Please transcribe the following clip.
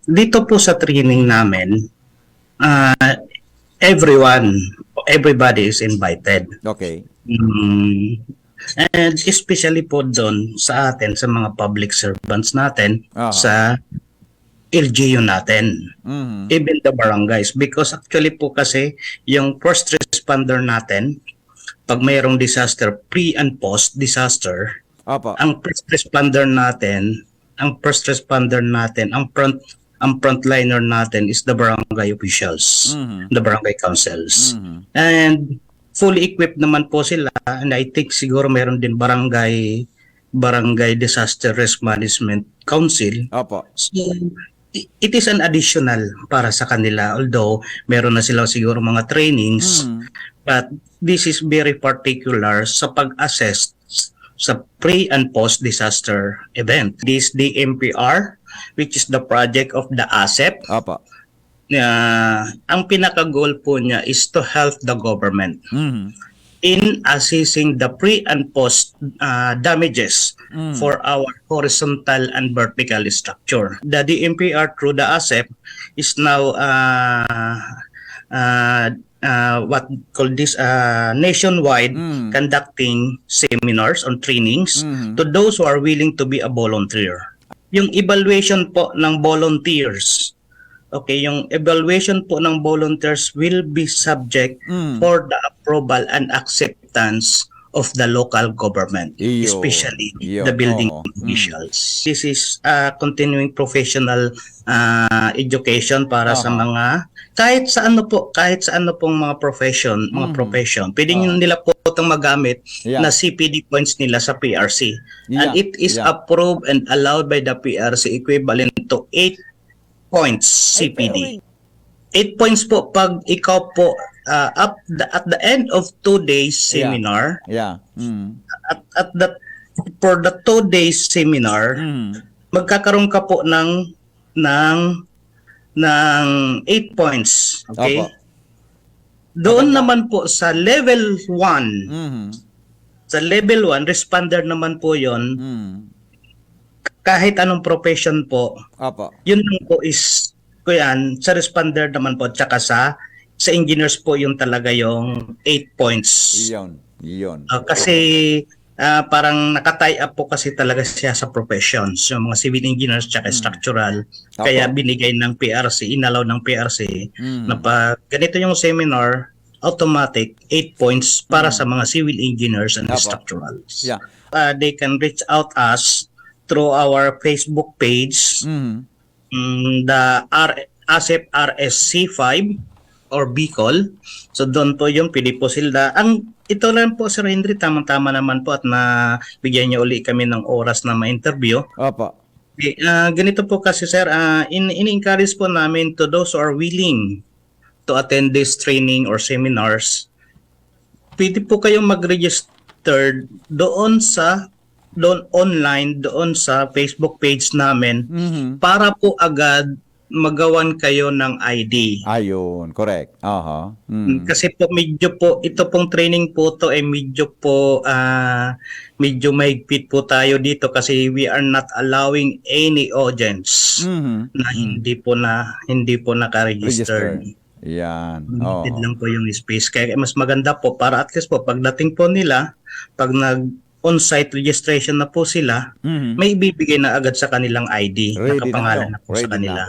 Dito po sa training namin, uh, everybody is invited. Okay. Mm, and especially po doon sa atin, sa mga public servants natin, sa LGU natin, even the barangays. Because actually po kasi, yung first responder natin, pag mayroong disaster, pre and post disaster, ang first responder natin, ang frontliner natin is the barangay officials, the barangay councils. And fully equipped naman po sila, and I think siguro meron din barangay disaster risk management council. So it is an additional para sa kanila, although meron na sila siguro mga trainings, but this is very particular sa pag-assess sa pre and post disaster event. This DMPR, which is the project of the ASEP. Ang pinaka-goal po niya is to help the government in assessing the pre and post damages for our horizontal and vertical structure. The DMPR through the ASEP is now what called this nationwide conducting seminars on trainings to those who are willing to be a volunteer. Yung evaluation po ng volunteers, yung evaluation po ng volunteers will be subject for the approval and acceptance of the local government, especially the building officials. This is continuing professional education para sa mga kahit sa ano pong mga profession, pwede nila po itong magamit na CPD points nila sa PRC. And it is approved and allowed by the PRC equivalent to 8 points CPD. 8 points po pag ikaw po at the end of 2 days seminar. For the 2 days seminar, magkakaroon ka po ng 8 points. Okay? Doon naman po sa level 1, sa level 1, responder naman po yon. Kahit anong profession po, yun lang po is, sa responder naman po, tsaka sa engineers po yung talaga yung 8 points. Yun. Kasi parang nakatie up po kasi talaga siya sa professions, yung mga civil engineers tsaka structural. Kaya binigay ng PRC, inalaw ng PRC na pag ganito yung seminar, automatic 8 points para sa mga civil engineers and structurals. They can reach out us through our Facebook page, the ASEP RSC5 or Bicol. So doon po yung pwede po sila. Ito lang po, Sir Henry, tamang-tama naman po at bigyan niyo uli kami ng oras na ma-interview. Ganito po kasi, Sir, in-encourage po namin to those who are willing to attend this training or seminars, pwede po kayong mag-register doon online, doon sa Facebook page namin para po agad magawan kayo ng ID. Ayun, correct. Kasi po ito pong training po to ay medyo mahigpit po tayo dito kasi we are not allowing any audience na hindi po naka-register. Yan. Limited lang po yung space. Kaya mas maganda po para at least po pagdating po nila, pag on-site registration na po sila, may ibibigay na agad sa kanilang ID, nakapangalan na po sa kanila.